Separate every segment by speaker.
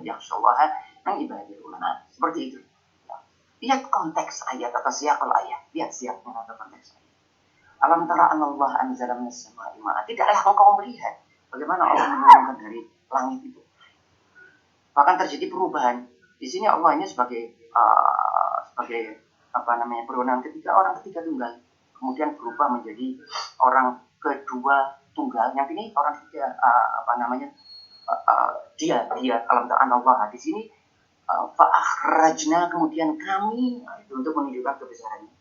Speaker 1: yakhshallaha min ibadil ulama. Seperti itu. Ya. Lihat konteks ayat atau siyaqul ayat. Lihat siyaqnya atau konteks ayat. Alam tara anallah anzala minas sama'i ma'an. Tidaklah engkau melihat bagaimana Allah menurunkan dari langit itu. Bahkan terjadi perubahan. Di sini Allah ini sebagai perwenang ketiga, orang ketiga tunggal. Kemudian berubah menjadi orang kedua tunggal. Yang ini orang ketiga dia alam tara anallah. Di sini fa'akhrajna, kemudian kami, itu untuk menunjukkan kebesarannya.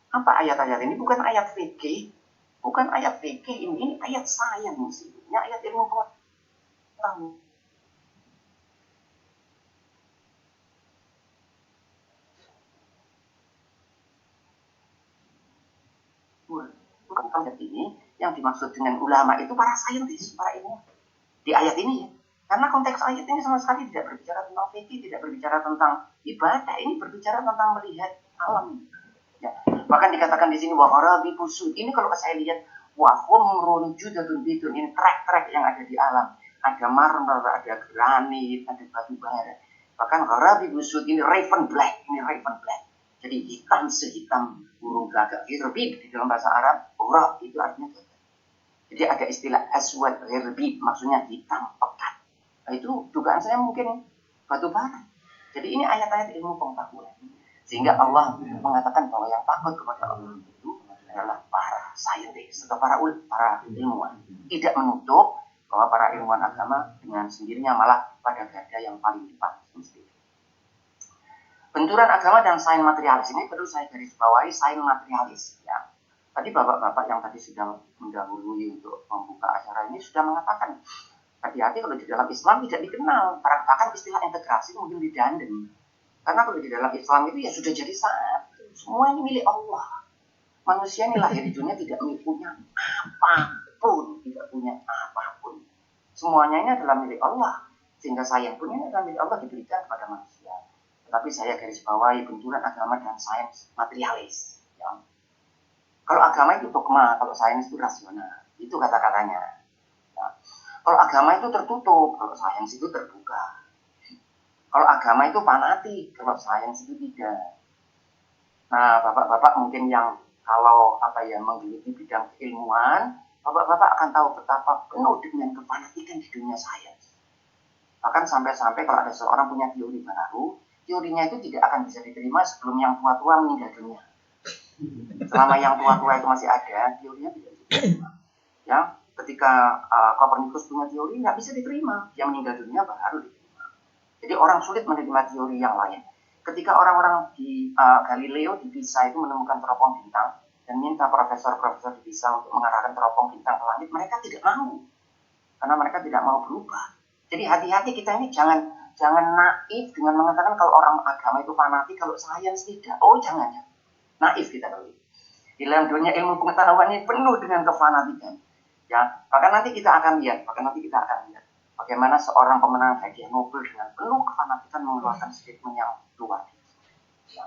Speaker 1: Apa ayat-ayat ini? Bukan ayat fikih, ini ayat sains, ini ayat ilmu pengetahuan. Bukan ayat ini yang dimaksud dengan ulama itu para saintis, para ilmuwan di ayat ini ya. Karena konteks ayat ini sama sekali tidak berbicara tentang fikih, tidak berbicara tentang ibadah, ini berbicara tentang melihat alam. Ya. Bahkan dikatakan di sini waharabi busud. Ini kalau saya lihat wahumrun judatun bidun, ini trek-trek yang ada di alam. Ada marmer, ada granit, ada batu bara. Bahkan harabi busud ini raven black. Jadi hitam sehitam burung gagak. Hirbib di dalam bahasa Arab, hurab itu artinya gagak. Jadi ada istilah aswad hirbib, maksudnya hitam pekat. Nah, itu dugaan saya mungkin batu bara. Jadi ini ayat-ayat ilmu pengetahuan. Sehingga Allah mengatakan bahwa yang takut kepada Allah itu adalah para saintis atau para ilmuwan. Tidak menutup bahwa para ilmuwan agama dengan sendirinya malah pada garda yang paling depan. Benturan agama dan sains materialis ini perlu saya garis bawahi, sains materialis. Ya. Tadi bapak-bapak yang tadi sudah mendahului untuk membuka acara ini sudah mengatakan hati-hati kalau di dalam Islam tidak dikenal. Bahkan istilah integrasi mungkin didandem. Karena kalau di dalam Islam itu ya sudah jadi satu. Semua ini milik Allah. Manusia ini lahir di dunia tidak punya apapun. Semuanya ini adalah milik Allah. Sehingga sayang pun ini adalah milik Allah diberikan kepada manusia. Tetapi saya garis bawahi benturan agama dan sains materialis. Ya. Kalau agama itu dogma, kalau sains itu rasional. Itu kata-katanya. Ya. Kalau agama itu tertutup, kalau sains itu terbuka. Kalau agama itu fanatik, kalau sains itu tidak. Nah, bapak-bapak mungkin yang kalau menggeluti bidang keilmuan, bapak-bapak akan tahu betapa penuh dengan kefanatikan di dunia sains. Bahkan sampai-sampai kalau ada seorang punya teori baru, teorinya itu tidak akan bisa diterima sebelum yang tua-tua meninggal dunia. Selama yang tua-tua itu masih ada, teorinya tidak bisa diterima. Ya, ketika Copernicus punya teori, nggak bisa diterima. Dia meninggal dunia baru diterima. Jadi orang sulit menerima teori yang lain. Ketika orang-orang di Galileo di Pisa itu menemukan teropong bintang dan minta profesor-profesor di Pisa untuk mengarahkan teropong bintang ke langit, mereka tidak mau. Karena mereka tidak mau berubah. Jadi hati-hati kita ini jangan naif dengan mengatakan kalau orang agama itu fanatik, kalau sains tidak. Oh jangan. Naif kita kalau itu. Di dalam dunia ilmu pengetahuan ini penuh dengan kefanatikan. Ya, bahkan nanti kita akan lihat bagaimana seorang pemenang hadiah Nobel dengan penuh kefanatikan mengeluarkan statement yang luar biasa. Ya.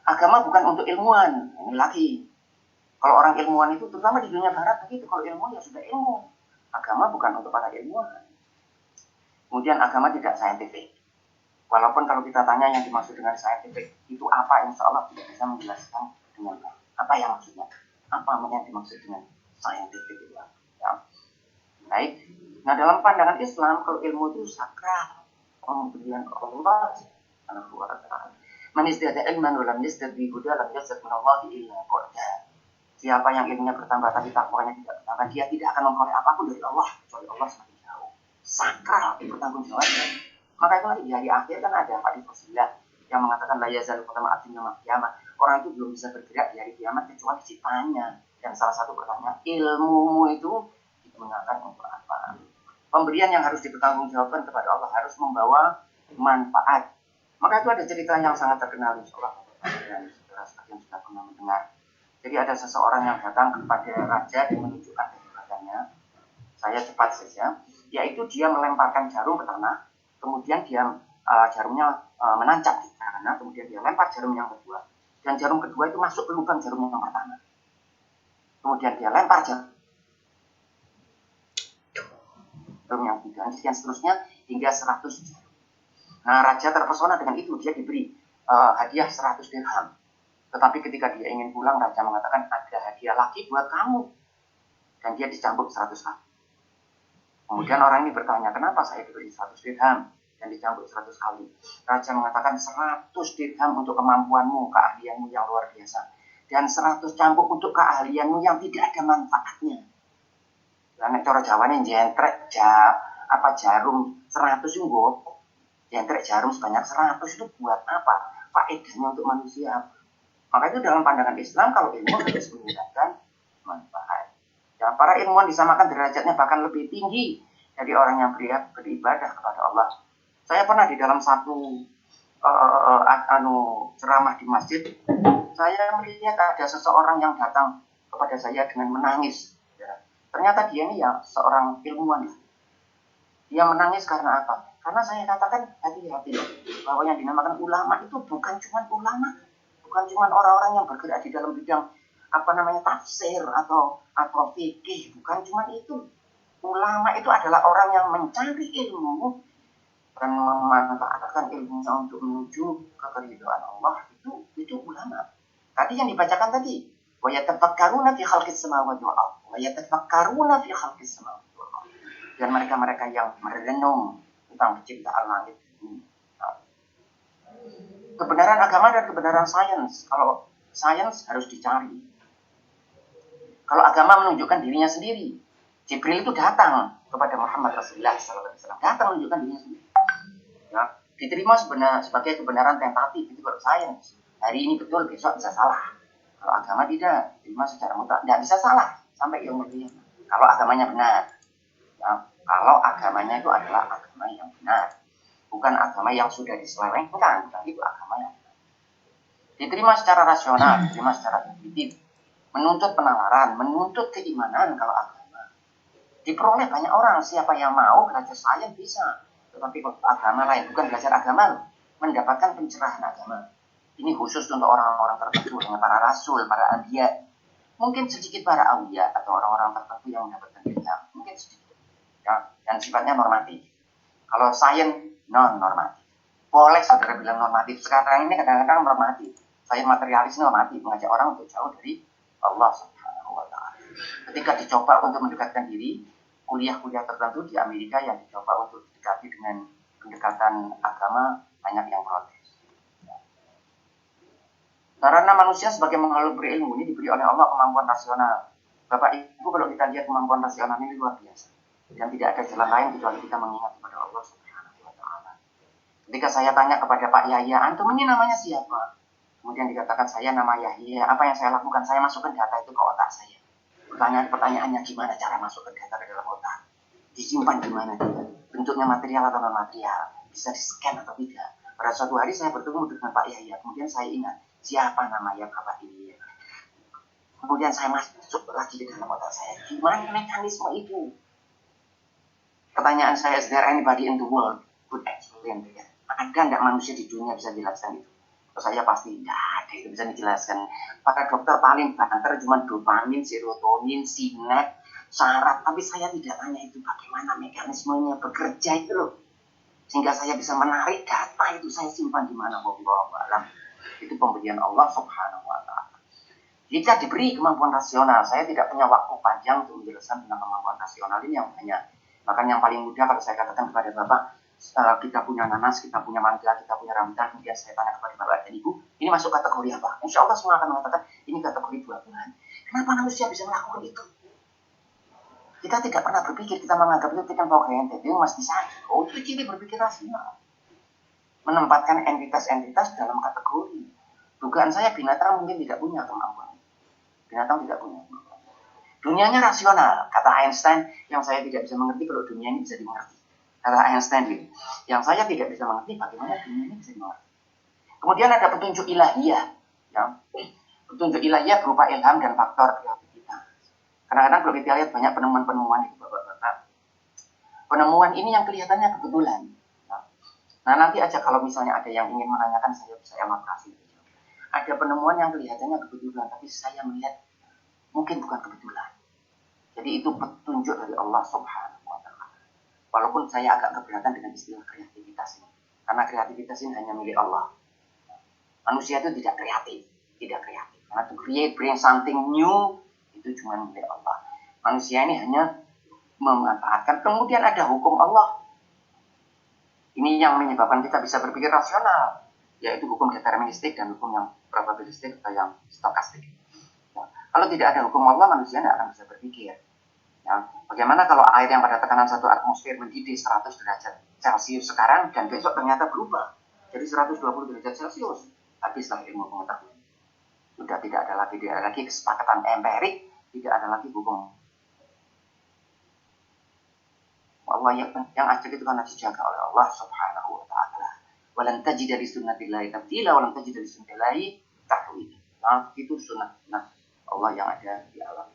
Speaker 1: Agama bukan untuk ilmuwan. Ini lagi. Kalau orang ilmuwan itu, terutama di dunia barat begitu. Kalau ilmuwan ya sudah ilmu. Agama bukan untuk para ilmuwan. Kemudian agama tidak saintifik. Walaupun kalau kita tanya yang dimaksud dengan saintifik itu apa, insya Allah tidak bisa menjelaskan dengan apa yang maksudnya. Apa yang dimaksud dengan saintifik itu. Ya. Baik. Nah dalam pandangan Islam, kalau ilmu itu sakral, pemberian Allah Subhanahu wa ta'ala. Man izdada ilman wa lam yazdad bi huda lam yazdad min Allah illa qurda. Siapa yang ilmunya bertambah tapi takwanya tidak bertambah, dia tidak akan memperoleh apapun dari Allah kecuali Allah semakin jauh. Sakral bertanggungjawabnya. Maka itu nanti di hari akhir kan ada hadis Rasulullah yang mengatakan la yazalu qadama abdin yaumil qiyamah. Orang itu belum bisa bergerak di hari kiamat kecuali ciptanya. Dan salah satu pertanyaan, ilmumu itu digunakan untuk apa? Pemberian yang harus dipertanggungjawabkan kepada Allah harus membawa manfaat. Maka itu ada cerita yang sangat terkenal insya Allah dan saudara sekalian sudah pernah mendengar. Jadi ada seseorang yang datang kepada raja dan menunjukkan kehebatannya. Saya cepat saja, yaitu dia melemparkan jarum ke tanah, kemudian dia jarumnya menancap di tanah, kemudian dia lempar jarum yang kedua, dan jarum kedua itu masuk ke lubang jarum yang pertama. Kemudian dia lempar jarum yang ketiga, dan seterusnya hingga 100 jarum. Nah, raja terpesona dengan itu, dia diberi hadiah 100 dirham. Tetapi ketika dia ingin pulang, raja mengatakan ada hadiah lagi buat kamu. Dan dia dicambuk 100 kali. Kemudian orang ini bertanya, kenapa saya diberi 100 dirham dan dicambuk 100 kali? Raja mengatakan 100 dirham untuk kemampuanmu, keahlianmu yang luar biasa. Dan 100 cambuk untuk keahlianmu yang tidak ada manfaatnya. Karena cara Jawanya jentrek jarum 100 itu jentrek jarum sebanyak 100 itu buat apa? Faedahnya untuk manusia. Maka itu dalam pandangan Islam, kalau ilmu harus meningkatkan manfaat. Ya, para ilmuwan disamakan derajatnya bahkan lebih tinggi dari orang yang beribadah kepada Allah. Saya pernah di dalam satu ceramah di masjid, saya melihat ada seseorang yang datang kepada saya dengan menangis. Ya. Ternyata dia ini ya seorang ilmuwan. Dia menangis karena apa? Karena saya katakan hati-hati bahwa yang dinamakan ulama itu bukan cuma ulama. Bukan cuma orang-orang yang bergerak di dalam bidang tafsir atau fikih, bukan cuma itu. Ulama itu adalah orang yang mencari ilmu dan memanfaatkan ilmunya untuk menuju keridhaan Allah. Itu ulama. Tadi yang dibacakan tadi, wa yatafakkaruna fi khalqis samawati wal ardh, wa yatafakkaruna fi khalqis samawati wal ardh. Dan mereka-mereka yang merenung tentang penciptaan langit ini. Kebenaran agama dan kebenaran sains. Kalau sains harus dicari. Kalau agama menunjukkan dirinya sendiri. Jibril itu datang kepada Muhammad Rasulullah SAW. Datang menunjukkan dirinya sendiri. Ya, diterima sebagai kebenaran tentatif. Itu kalau sains. Hari ini betul, besok bisa salah. Kalau agama tidak. Diterima secara mutlak. Tidak bisa salah. Sampai yaumul qiyamah. Kalau agamanya benar. Ya, kalau agamanya itu adalah agama yang benar. Bukan agama yang sudah diselewengkan, tapi itu agama yang diterima secara rasional, diterima secara intuitif, menuntut penawaran, menuntut keimanan. Kalau agama diperoleh banyak orang, siapa yang mau belajar sains bisa, tetapi kalau agama lain, bukan belajar agama, mendapatkan pencerahan agama. Ini khusus untuk orang-orang tertentu, dengan para rasul, para anbiya, mungkin sedikit para awliya atau orang-orang tertentu yang mendapatkan ilham, mungkin sedikit, ya, dan sifatnya normatif. Kalau sains non-normatif. Boleh saudara bilang normatif. Sekarang ini kadang-kadang normatif. Saya materialis normatif, mengajak orang untuk jauh dari Allah Subhanahu wa Ta'ala. Ketika dicoba untuk mendekatkan diri, kuliah-kuliah tertentu di Amerika yang dicoba untuk didekati dengan pendekatan agama, banyak yang protes. Karena manusia sebagai makhluk berilmu ini diberi oleh Allah kemampuan rasional. Bapak Ibu, kalau kita lihat kemampuan rasional ini luar biasa. Dan tidak ada jalan lain kecuali kita mengingat kepada Allah Subhanahu wa Ta'ala. Ketika saya tanya kepada Pak Yahya, antum ini namanya siapa? Kemudian dikatakan saya nama Yahya. Apa yang saya lakukan? Saya masukkan data itu ke otak saya. Pertanyaannya gimana cara masukkan data ke dalam otak? Disimpan di mana dia? Bentuknya material atau non material? Bisa di-scan atau tidak? Pada suatu hari saya bertemu dengan Pak Yahya. Kemudian saya ingat siapa namanya Bapak ini. Kemudian saya masuk lagi ke dalam otak saya. Gimana mekanisme itu? Pertanyaan saya, is there anybody in the world could explain it? Ada nggak manusia di dunia bisa jelaskan itu? Saya pasti nggak ada itu bisa dijelaskan. Para dokter paling banter cuma dopamin, serotonin, sinap, syarat. Tapi saya tidak tanya itu bagaimana mekanismenya bekerja itu loh. Sehingga saya bisa menarik data itu, saya simpan di mana, wallahu a'lam. Itu pemberian Allah Subhanahu wa Ta'ala. Jika diberi kemampuan rasional, saya tidak punya waktu panjang untuk menjelaskan tentang kemampuan rasional ini yang banyak. Bahkan yang paling mudah kalau saya katakan kepada Bapak, kita punya nanas, kita punya mangga, kita punya rambutan, kemudian saya tanya kepada Bapak dan Ibu, ini masuk kategori apa? Insya Allah semua akan mengatakan, ini kategori buah-buahan. Kenapa manusia bisa melakukan itu? Kita tidak pernah berpikir, kita menganggap itu kan pokoknya itu mesti sakit. Oh, itu ciri berpikir rasional. Menempatkan entitas-entitas dalam kategori. Dugaan saya binatang mungkin tidak punya kemampuan. Binatang tidak punya kemampuan. Dunianya rasional, kata Einstein, yang saya tidak bisa mengerti kalau dunia ini bisa dimengerti. Kata Einstein gitu. Yang saya tidak bisa mengerti bagaimana dunia ini bisa dimengerti. Kemudian ada petunjuk ilahiyah. Ya. Petunjuk ilahiyah berupa ilham dan faktor kreativitas. Kadang-kadang kalau kita lihat banyak penemuan-penemuan itu Bapak-Bapak. Penemuan ini yang kelihatannya kebetulan. Nah nanti aja kalau misalnya ada yang ingin menanyakan, saya makasih. Ada penemuan yang kelihatannya kebetulan, tapi saya melihat mungkin bukan kebetulan. Jadi itu petunjuk dari Allah Subhanahu wa Ta'ala. Walaupun saya agak keberatan dengan istilah kreativitas ini. Karena kreativitas ini hanya milik Allah. Manusia itu tidak kreatif. Karena to create, bring something new, itu cuma milik Allah. Manusia ini hanya memanfaatkan. Kemudian ada hukum Allah. Ini yang menyebabkan kita bisa berpikir rasional, yaitu hukum deterministik dan hukum yang probabilistik atau yang stokastik. Ya. Kalau tidak ada hukum Allah, manusia tidak akan bisa berpikir. Ya. Bagaimana kalau air yang pada tekanan 1 atmosfer mendidih 100 derajat Celcius sekarang dan besok ternyata berubah jadi 120 derajat Celcius? Habislah ilmu pengetahuan. Sudah tidak ada lagi kesepakatan empirik, tidak ada lagi hukum Allah yang ajak itu karena dijaga oleh Allah Subhanahu wa taala. Walan tajida li sunnatillahi tabdila walan tajida li sunnatillahi tahwila. Nah, itu sunnah Allah yang ada di alam.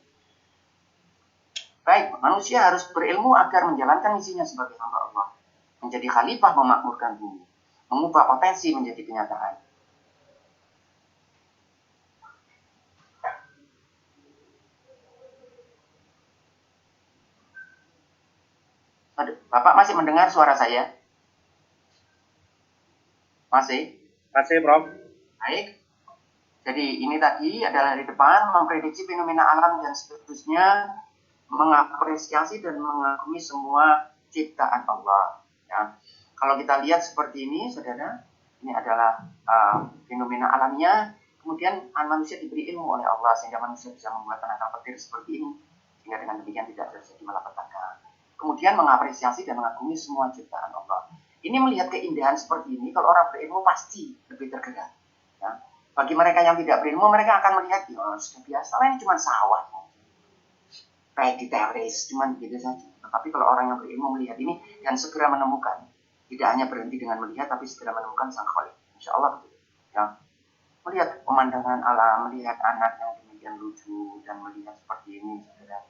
Speaker 1: Baik, manusia harus berilmu agar menjalankan misinya sebagai hamba Allah, menjadi khalifah memakmurkan bumi, mengubah potensi menjadi kenyataan. Bapak masih mendengar suara saya? Masih?
Speaker 2: Masih, Prof.
Speaker 1: Baik. Jadi ini tadi adalah di depan memprediksi fenomena alam dan seterusnya, mengapresiasi dan mengagumi semua ciptaan Allah. Ya. Kalau kita lihat seperti ini, saudara, ini adalah fenomena alamnya. Kemudian manusia diberi ilmu oleh Allah sehingga manusia bisa membuat penangkal petir seperti ini, sehingga dengan demikian tidak terjadi malapetaka. Kemudian mengapresiasi dan mengagumi semua ciptaan Allah. Ini melihat keindahan seperti ini, kalau orang berilmu pasti lebih tergerak. Ya. Bagi mereka yang tidak berilmu, mereka akan melihat, ya sudah biasa lah, ini cuma sawah. Kayak di teres, cuma begitu saja. Tetapi kalau orang yang berilmu melihat ini dan segera menemukan, tidak hanya berhenti dengan melihat, tapi segera menemukan sang Khalik. Insya Allah begitu. Ya. Melihat pemandangan alam, melihat anak yang demikian lucu, dan melihat seperti ini, saudara.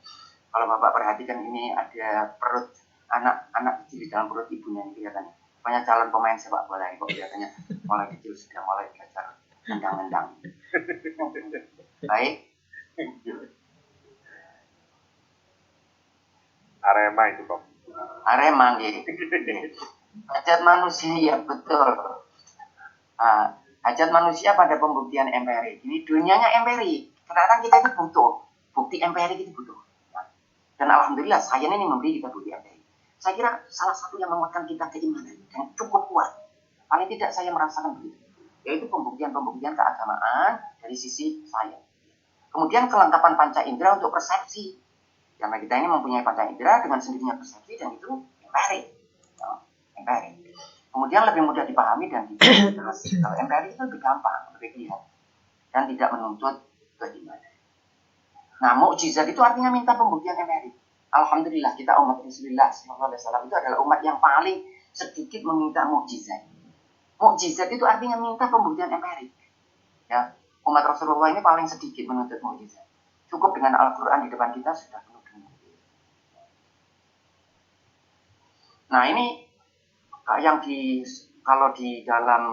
Speaker 1: Kalau Bapak perhatikan ini ada perut anak kecil di dalam perut ibunya ini kelihatannya. Banyak calon pemain sepak bola kok kelihatannya mulai kecil sudah mulai belajar nendang-nendang. Baik.
Speaker 2: Arema itu, Prof.
Speaker 1: Arema gitu. Hajat manusia, ya betul. Hajat manusia pada pembuktian empirik. Ini dunianya empirik. Kadang-kadang kita itu butuh bukti empirik, itu butuh. Dan alhamdulillah sains ini memberi kita bukti empirik. Saya kira salah satu yang menguatkan kita keimanan dan cukup kuat. Paling tidak saya merasakan begitu. Yaitu pembuktian keagamaan dari sisi sains. Kemudian kelengkapan panca indera untuk persepsi. Karena kita ini mempunyai panca indera dengan sendirinya persepsi dan itu empirik. Ya, empirik. Kemudian lebih mudah dipahami dan dijelaskan. Kalau empirik itu lebih gampang, lebih kelihatan dan tidak menuntut keimanan. Nah, mukjizat itu artinya minta pembuktian empirik. Alhamdulillah kita umat Rasulullah SAW itu adalah umat yang paling sedikit meminta mukjizat. Mukjizat itu artinya minta pembuktian empirik. Ya, umat Rasulullah ini paling sedikit menuntut mukjizat. Cukup dengan Al-Quran di depan kita sudah penuh dengan mukjizat. Nah, ini yang kalau di dalam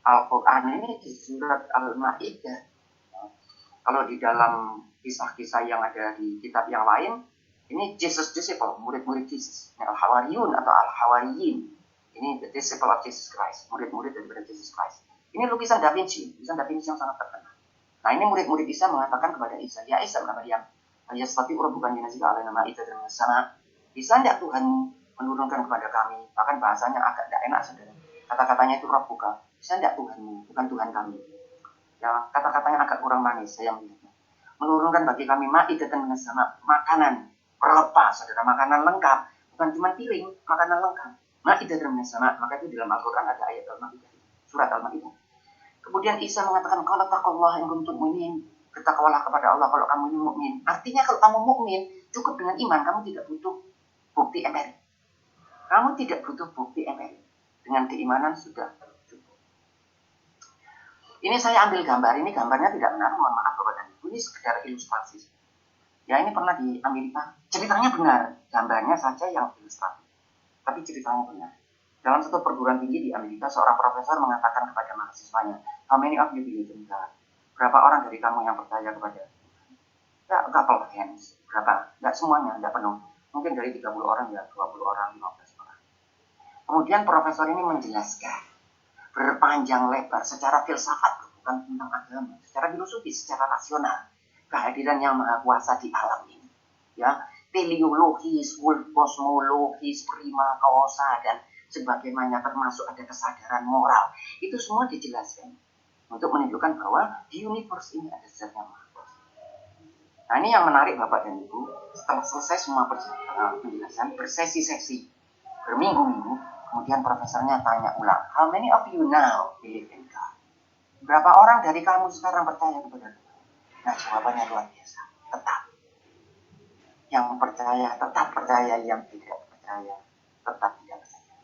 Speaker 1: Al-Quran ini di surat Al-Ma'idah, kalau di dalam kisah-kisah yang ada di kitab yang lain, ini Jesus disciple, murid-murid Jesus, Al-Hawariyun atau Al-Hawariyin. Ini the disciple of Jesus Christ, murid-murid daripada Jesus Christ. Ini lukisan Da Vinci yang sangat terkenal. Nah, ini murid-murid Isa mengatakan kepada Isa, ya Isa benar Maryam, ayastati bukan dinazika alaina ma'idatan dengan sana. Bisa tidak Tuhan menurunkan kepada kami? Bahkan bahasanya agak tidak enak, saudara. Kata-katanya itu Rabbuka. Bisa tidak Tuhanmu, bukan Tuhan kami. Ya, kata-katanya agak kurang manis, saya melihatnya. Menurunkan bagi kami ma'idatan dengan sana, makanan berlepas, saudara, makanan lengkap, bukan cuma piring, makanan lengkap. Ma'idatan dengan sana, maka itu dalam Al-Quran ada ayat Al-Ma'idah, surat Al-Ma'idah. Kemudian Isa mengatakan, kalau taqullah in kuntum mu'minin, bertakwalah kepada Allah kalau kamu ini mukmin. Artinya kalau kamu mukmin, cukup dengan iman, kamu tidak butuh bukti empirik. Kamu tidak butuh bukti empirik. Dengan keimanan sudah cukup. Ini saya ambil gambar, ini gambarnya tidak benar, mohon maaf Bapak dan Ibu, ini sekedar ilustrasi. Ya, ini pernah di Amerika, ceritanya benar, gambarnya saja yang ilustrasi. Tapi ceritanya benar. Dalam satu perguruan tinggi di Amerika, seorang profesor mengatakan kepada mahasiswanya, how many of you believe in God? Berapa orang dari kamu yang percaya kepada? Enggak couple hands. Berapa? Enggak semuanya, enggak penuh. Mungkin dari 30 orang ya 20 orang, 15 orang. Kemudian profesor ini menjelaskan berpanjang lebar secara filsafat, bukan tentang agama, secara filosofis, secara rasional, kehadiran yang maha kuasa di alam ini. Ya, teleologis, kosmologis, prima causa, dan sebagaimana, termasuk ada kesadaran moral. Itu semua dijelaskan untuk menunjukkan bahwa di universe ini ada zat yang maha kuasa. Nah, ini yang menarik Bapak dan Ibu. Setelah selesai semua penjelasan, bersesi-sesi, berminggu-minggu, kemudian profesornya tanya ulang, how many of you now believe in God? Berapa orang dari kamu sekarang percaya kepada Tuhan? Nah, jawabannya luar biasa. Tetap. Yang percaya tetap percaya, yang tidak percaya tetap tidak percaya.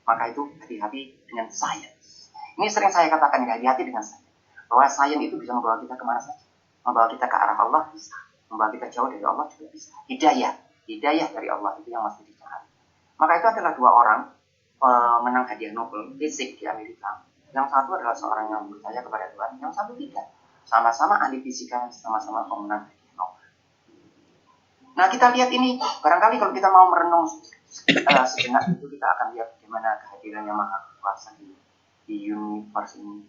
Speaker 1: Maka itu hati-hati dengan sains. Ini sering saya katakan, hati-hati dengan sains. Bahwa sains itu bisa membawa kita kemana saja. Membawa kita ke arah Allah bisa. Membawa kita jauh dari Allah juga bisa. Hidayah dari Allah itu yang mesti dicari. Maka itu adalah dua orang menang hadiah Nobel fisik di Amerika. Yang satu adalah seorang yang percaya kepada Tuhan, yang satu tidak. Sama-sama ahli fisika, sama-sama pemenang hadiah Nobel. Nah, kita lihat ini, barangkali kalau kita mau merenung sejenak itu, kita akan lihat bagaimana kehadiran yang maha kuasa di universe ini.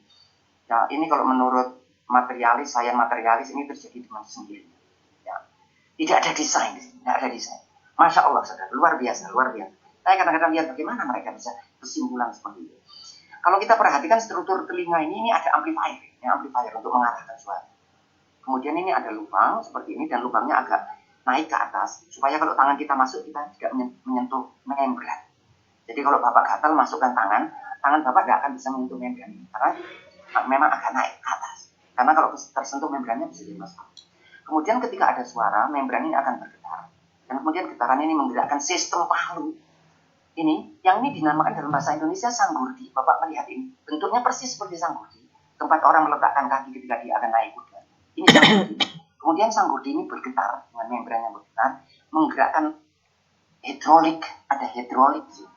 Speaker 1: Nah, ini kalau menurut materialis, sains materialis, ini terjadi dengan sendirinya. Ya. Tidak ada desain di sini, tidak ada desain. Masya Allah, saudara, luar biasa, luar biasa. Saya kadang-kadang lihat bagaimana mereka bisa kesimpulan seperti itu. Kalau kita perhatikan struktur telinga ini ada amplifier, amplifier untuk mengarahkan suara. Kemudian ini ada lubang seperti ini, dan lubangnya agak naik ke atas, supaya kalau tangan kita masuk, kita tidak menyentuh membran. Jadi kalau Bapak gatal, masukkan tangan Bapak tidak akan bisa menyentuh membran ini, karena memang agak naik ke atas. Karena kalau tersentuh membrannya bisa jadi masalah. Kemudian ketika ada suara, membran ini akan bergetar. Dan kemudian getaran ini menggerakkan sistem palu. Ini, yang ini dinamakan dalam bahasa Indonesia sanggurdi. Bapak melihat ini, bentuknya persis seperti sanggurdi. Tempat orang meletakkan kaki ketika dia akan naik kuda. Ini sanggurdi. Kemudian sanggurdi ini bergetar dengan membran yang bergetar, menggerakkan hidrolik, ada hidrolik di sini.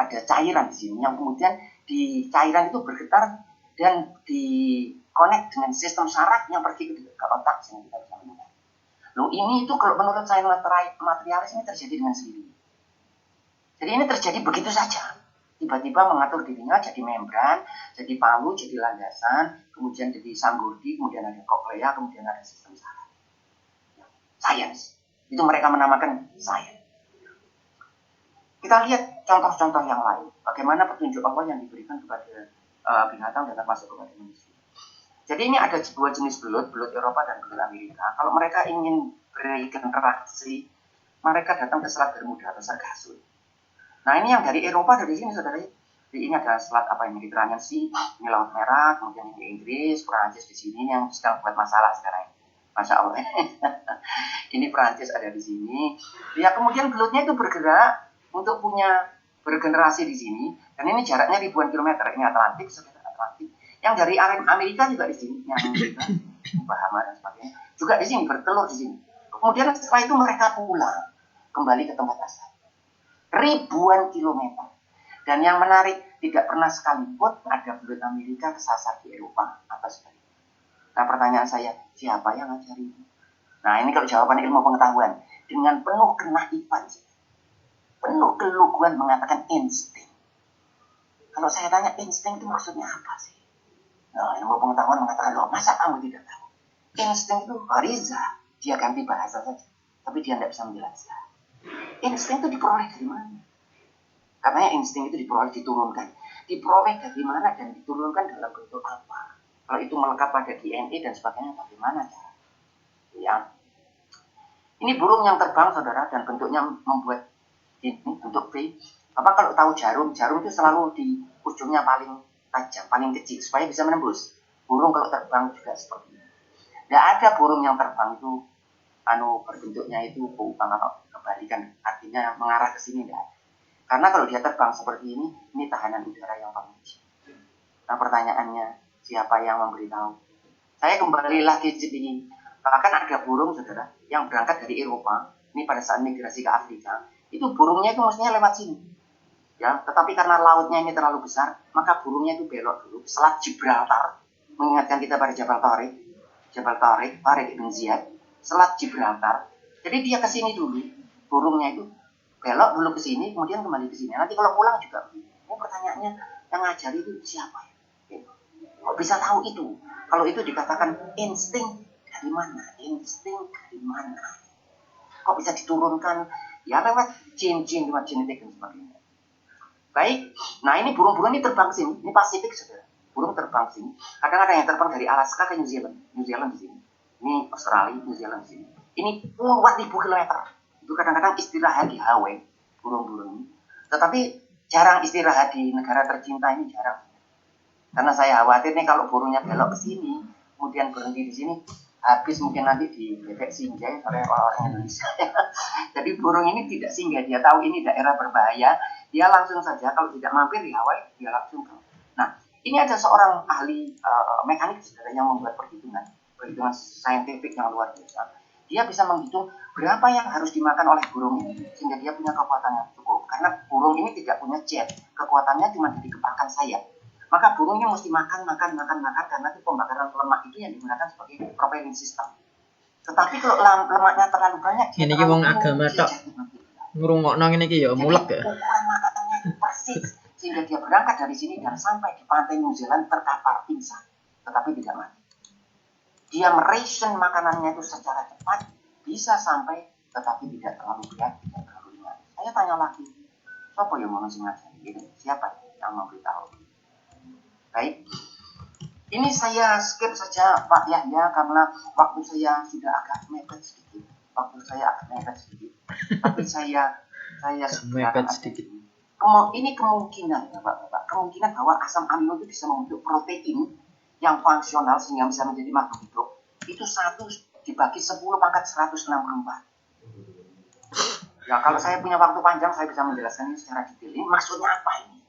Speaker 1: Ada cairan di sini yang kemudian di cairan itu bergetar dan di-connect dengan sistem saraf yang pergi ke otak sehingga kita bisa mendengar. Loh, ini itu kalau menurut sains materialis ini terjadi dengan sendiri. Jadi ini terjadi begitu saja. Tiba-tiba mengatur dirinya jadi membran, jadi palu, jadi landasan, kemudian jadi sanggurdi, kemudian ada koklea, kemudian ada sistem saraf. Sains. Itu mereka menamakan sains. Kita lihat contoh-contoh yang lain. Bagaimana petunjuk Allah yang diberikan kepada binatang dan termasuk kepada manusia. Jadi ini ada dua jenis belut Eropa dan belut Amerika. Kalau mereka ingin berinteraksi, mereka datang ke Selat Bermuda atau Sargasso. Nah, ini yang dari Eropa, dari sini saudara. Jadi ini ada selat apa yang Mediterranean Sea, ini Laut Merah, kemudian ini Inggris, Perancis di sini yang sedang buat masalah sekarang. Masya Allah. Ini Perancis ada di sini. Ya, kemudian belutnya itu bergerak untuk punya bergenerasi di sini, dan ini jaraknya ribuan kilometer. Ini Atlantik, sekitar Atlantik. Yang dari Amerika juga di sini, yang Bahama dan sebagainya, juga di sini bertelur di sini. Kemudian setelah itu mereka pulang kembali ke tempat asal. Ribuan kilometer. Dan yang menarik, tidak pernah sekalipun ada belut Amerika kesasar di Eropa atau sebaliknya. Nah, pertanyaan saya, siapa yang ngajari itu? Nah, ini kalau jawaban ilmu pengetahuan, dengan penuh kenaifan, penuh keluguan mengatakan insting. Kalau saya tanya insting itu maksudnya apa sih? Nah, ilmu pengetahuan mengatakan, loh, masa kamu tidak tahu? Insting itu gariza, dia ganti bahasa saja, tapi dia tidak bisa menjelaskan. Insting itu diperoleh dari mana? Katanya insting itu diperoleh, diturunkan. Diperoleh dari mana dan diturunkan dalam bentuk apa? Kalau itu melekat pada DNA dan sebagainya, bagaimana cara? Ya. Ini burung yang terbang, saudara, dan bentuknya membuat ini bentuk V. Apa kalau tahu jarum itu selalu di ujungnya paling tajam, paling kecil, supaya bisa menembus. Burung kalau terbang juga seperti ini. Tidak ada burung yang terbang itu berbentuknya itu beupang atau kebalikan, artinya mengarah ke sini tidak. Karena kalau dia terbang seperti ini tahanan udara yang paling kecil. Nah, pertanyaannya, siapa yang memberitahu? Saya kembali lagi ke sini. Bahkan ada burung, saudara, yang berangkat dari Eropa, ini pada saat migrasi ke Afrika, itu burungnya itu mestinya lewat sini. Ya, tetapi karena lautnya ini terlalu besar, maka burungnya itu belok dulu. Selat Gibraltar, mengingatkan kita pada Jabal Tariq Ibn Ziyad, Selat Gibraltar. Jadi dia ke sini dulu. burungnya itu belok dulu ke sini, kemudian kembali ke sini. Nanti kalau pulang juga begini. Ini pertanyaannya yang ngajari itu siapa ya? Gitu. Kok bisa tahu itu? Kalau itu dikatakan insting dari mana? Insting dari mana? Kok bisa diturunkan? Ya lewat jin-jin, lewat genetik dan sebagainya. Baik, nah ini burung-burung ini terbang sini, ini Pasifik saudara. Burung terbang sini. Kadang-kadang yang terbang dari Alaska ke New Zealand di sini. Ini Australia, New Zealand di sini. Ini puluhan ribu kilometer. Itu kadang-kadang istirahat di Hawaii, burung-burung ini. Tetapi jarang istirahat di negara tercinta ini, jarang. Karena saya khawatir nih kalau burungnya belok ke sini, kemudian berhenti di sini, habis mungkin nanti di bebek singgah oleh orang-orang Indonesia. Jadi burung ini tidak singgah, dia tahu ini daerah berbahaya, dia langsung saja kalau tidak mampir di Hawaii, dia langsung ke. Nah, ini ada seorang ahli mekanik saudara yang membuat perhitungan saintifik yang luar biasa. Dia bisa menghitung berapa yang harus dimakan oleh burung ini sehingga dia punya kekuatan yang cukup. Karena burung ini tidak punya jet, kekuatannya cuma dari kepakan sayap. Maka burungnya mesti makan karena itu pembakaran lemak itu yang digunakan sebagai propelling system. Tetapi kalau lemaknya terlalu banyak,
Speaker 2: ini ki wong agama tok ngrungokno ngene iki ya mulek ya.
Speaker 1: Ukuran makanannya itu persis sehingga dia berangkat dari sini dan sampai di pantai New Zealand terkapar pingsan, tetapi tidak mati. Dia meration makanannya itu secara cepat, bisa sampai tetapi tidak terlalu berat, tidak terlalu ringan. Saya tanya lagi, siapa yang mau ngajari gitu? Siapa yang mau beritahu? Baik, ini saya skip saja Pak Yahya karena waktu saya sudah agak mepet sedikit. Tapi saya
Speaker 2: mepet sedikit.
Speaker 1: Ini kemungkinan ya Pak, kemungkinan bahwa asam amino itu bisa membentuk protein yang fungsional sehingga bisa menjadi makhluk hidup. Itu 1 dibagi 10 pangkat 164. Ya kalau saya punya waktu panjang saya bisa menjelaskan ini secara detail. Ini maksudnya apa ini?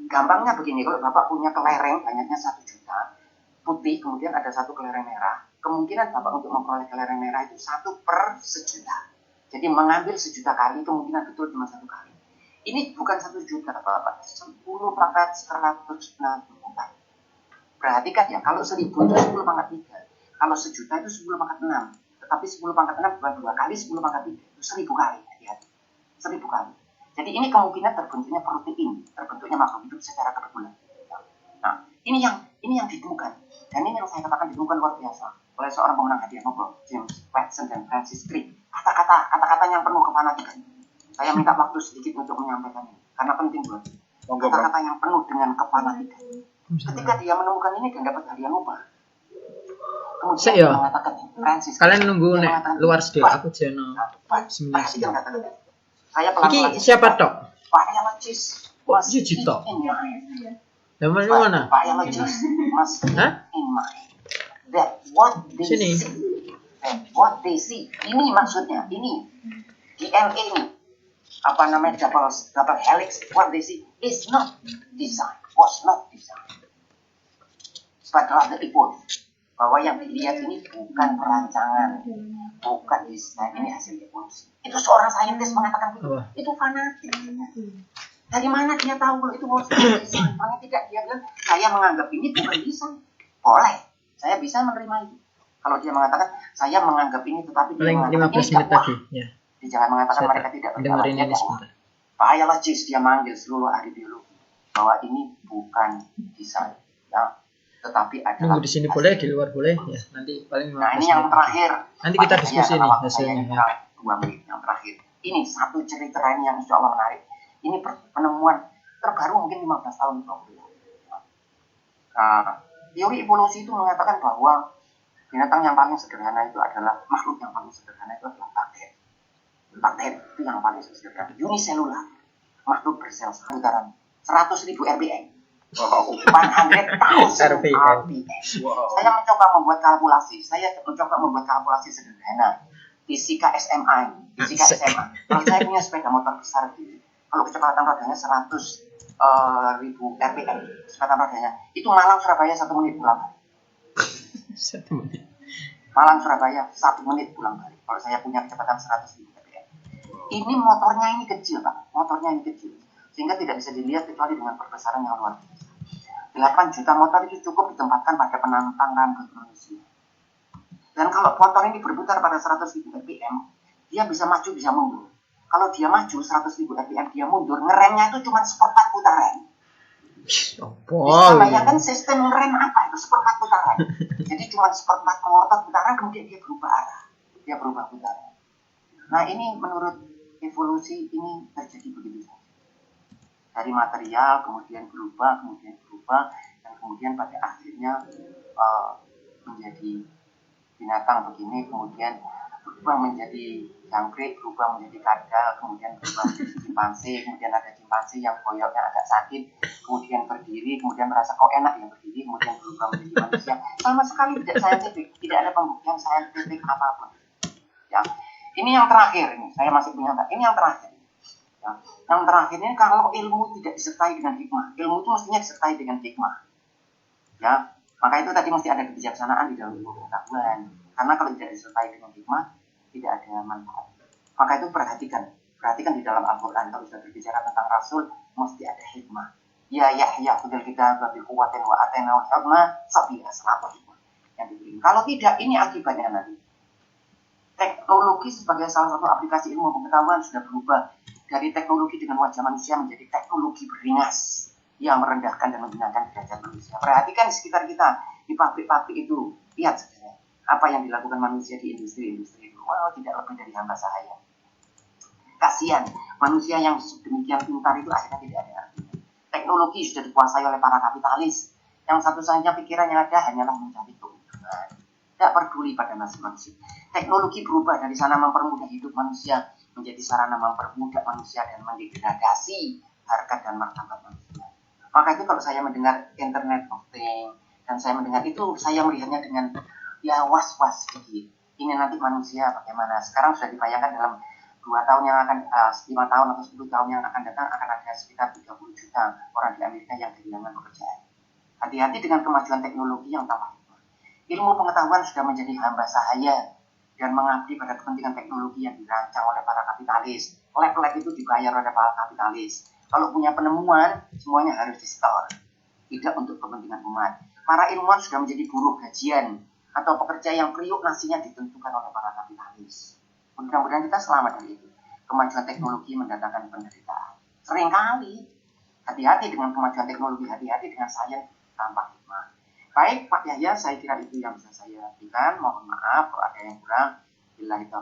Speaker 1: Gampangnya begini, kalau Bapak punya kelereng banyaknya 1 juta putih, kemudian ada 1 kelereng merah. Kemungkinan Bapak untuk memperoleh kelereng merah itu 1 per 1.000.000. Jadi mengambil 1.000.000 kali, kemungkinan betul cuma 1 kali. Ini bukan 1 juta Bapak, 10 pangkat 164. Perhatikan ya, kalau 1000 itu 10 pangkat 3. Kalau 1.000.000 itu 10 pangkat 6. Tetapi 10 pangkat 6 bukan 2 kali 10 pangkat 3. Itu 1000 kali. Hati-hati. 1000 kali. Jadi ini kemungkinan terbentuknya protein, terbentuknya makhluk hidup secara kebetulan. Nah, ini yang ditemukan. Dan ini yang saya katakan ditemukan luar biasa oleh seorang pemenang hadiah Nobel, James Watson dan Francis Crick. Kata-kata yang penuh kefanatikan. Saya minta waktu sedikit untuk menyampaikannya karena penting buat kata-kata yang penuh dengan kefanatikan. Ketika dia menemukan ini dan dapat hadiah Nobel, kemudian dia mengatakan Francis.
Speaker 2: Kalian nunggu nek luar sedih aku jeno.
Speaker 1: Perhatikan kata-kata. Saya pelan-pelan.
Speaker 2: Iki siapa tok?
Speaker 1: Biologist.
Speaker 2: Masih Cito. Namanya mana?
Speaker 1: Biologist must in mind that what they see. Ini maksudnya, ini DNA ini apa namanya double helix, what they see is not design, was not design, but rather evolved. Bahwa yang dilihat ini bukan perancangan, bukan desain, ini hasil evolusi. Itu seorang saintis mengatakan begitu. Itu fanatik. Dari mana dia tahu kalau itu was desain? Paling tidak dia bilang, saya menganggap ini bukan desain. Boleh, saya bisa menerima itu. Kalau dia mengatakan, saya menganggap ini tetapi dia mengatakan
Speaker 2: 15 menit lagi. Ya.
Speaker 1: Dia jangan mengatakan mereka tidak bersalah.
Speaker 2: Dengerin ini sebentar.
Speaker 1: Biologis dia manggil seluruh ahli biologi bahwa ini bukan desain, ya, tetapi adalah.
Speaker 2: Nunggu di sini boleh, di luar boleh, ya. Nanti paling.
Speaker 1: Nah ini yang terakhir.
Speaker 2: Nanti kita diskusi nih hasilnya. Ya.
Speaker 1: 2 menit yang terakhir. Ini satu cerita ini yang insya Allah menarik. Ini penemuan terbaru mungkin 15 tahun kemudian. Nah, teori evolusi itu mengatakan bahwa binatang yang paling sederhana itu adalah makhluk yang paling sederhana itu adalah bakteri. Bakteri itu yang paling sederhana, uniselular, makhluk bersel sekitaran 100.000 RPM. 100,000 RPM. Saya mencoba membuat kalkulasi sederhana. Fisika SMA. Kalau saya punya sepeda motor besar kalau kecepatan rodanya 100.000 RPM, kecepatan rodanya itu Malang Surabaya 1 menit pulang balik.
Speaker 2: 1 menit.
Speaker 1: Malang Surabaya 1 menit pulang balik. Kalau saya punya kecepatan 100.000 RPM. Ini motornya ini kecil Pak, sehingga tidak bisa dilihat kecuali dengan perbesaran yang luar biasa. 8 juta motor itu cukup ditempatkan pada penantang rambut manusia. Dan kalau motor ini berputar pada 100.000 RPM, dia bisa maju bisa mundur. Kalau dia maju 100.000 RPM, dia mundur, ngeremnya itu cuma 1/4 putaran. Bisa bayangkan sistem ngerem apa itu 1/4 putaran. Jadi cuma 1/4 ngotot putaran, kemudian dia berubah arah, dia berubah putaran. Nah ini menurut evolusi ini terjadi begitu saja. Dari material kemudian berubah, dan kemudian pada akhirnya menjadi binatang begini, kemudian berubah menjadi jangkrik, berubah menjadi kadal, kemudian berubah menjadi cimpanse, kemudian ada cimpanse yang koyoknya agak sakit, kemudian berdiri, kemudian merasa kok enak ya berdiri, kemudian berubah menjadi manusia. Sama sekali tidak saintifik, tidak ada pembuktian saintifik apapun. Ya, ini yang terakhir ini, saya masih punya ini yang terakhir. Ya, yang terakhir ini kalau ilmu tidak disertai dengan hikmah, ilmu itu mestinya disertai dengan hikmah. Ya, maka itu tadi mesti ada kebijaksanaan di dalam ilmu pengetahuan. Karena kalau tidak disertai dengan hikmah, tidak ada manfaat. Maka itu perhatikan di dalam Al-Quran kalau sudah berbicara tentang Rasul, mesti ada hikmah. Ya Yahya khudil kitab bi quwwatin wa atainahu hikmah sabila selama hikmah yang diberi. Kalau tidak, ini akibatnya nanti. Teknologi sebagai salah satu aplikasi ilmu pengetahuan sudah berubah dari teknologi dengan wajah manusia menjadi teknologi beringas yang merendahkan dan menghinakan derajat manusia. Perhatikan di sekitar kita, di pabrik-pabrik itu, lihat saja apa yang dilakukan manusia di industri-industri itu. Wow, tidak lebih dari hamba sahaya. Kasihan, manusia yang demikian pintar itu akhirnya tidak ada artinya. Teknologi sudah dikuasai oleh para kapitalis, yang satu-satunya pikiran yang ada hanyalah mencari keuntungan. Tidak peduli pada nasib manusia. Teknologi berubah dari sana mempermudah hidup manusia menjadi sarana mempermudah manusia dan mendegradasi harkat dan martabat manusia. Maka itu kalau saya mendengar Internet of Things dan saya mendengar itu, saya melihatnya dengan ya was-was sedikit. Ini nanti manusia bagaimana? Sekarang sudah dibayangkan dalam 2 tahun yang akan 5 tahun atau 10 tahun yang akan datang akan ada sekitar 30 juta orang di Amerika yang kehilangan pekerjaan. Hati-hati dengan kemajuan teknologi yang tanpa hikmah. Ilmu pengetahuan sudah menjadi hamba sahaya dan mengabdi pada kepentingan teknologi yang dirancang oleh para kapitalis. Lab-lab itu dibayar oleh para kapitalis. Kalau punya penemuan, semuanya harus di-store. Tidak untuk kepentingan umat. Para ilmuwan sudah menjadi buruh gajian atau pekerja yang priuk nasinya ditentukan oleh para kapitalis. Mudah-mudahan kita selamat dari itu. Kemajuan teknologi mendatangkan penderitaan. Seringkali, hati-hati dengan kemajuan teknologi, hati-hati dengan sains tanpa hikmah. Baik Pak Yahya, saya kira itu yang bisa saya berikan. Mohon maaf kalau ada yang kurang. Bila itu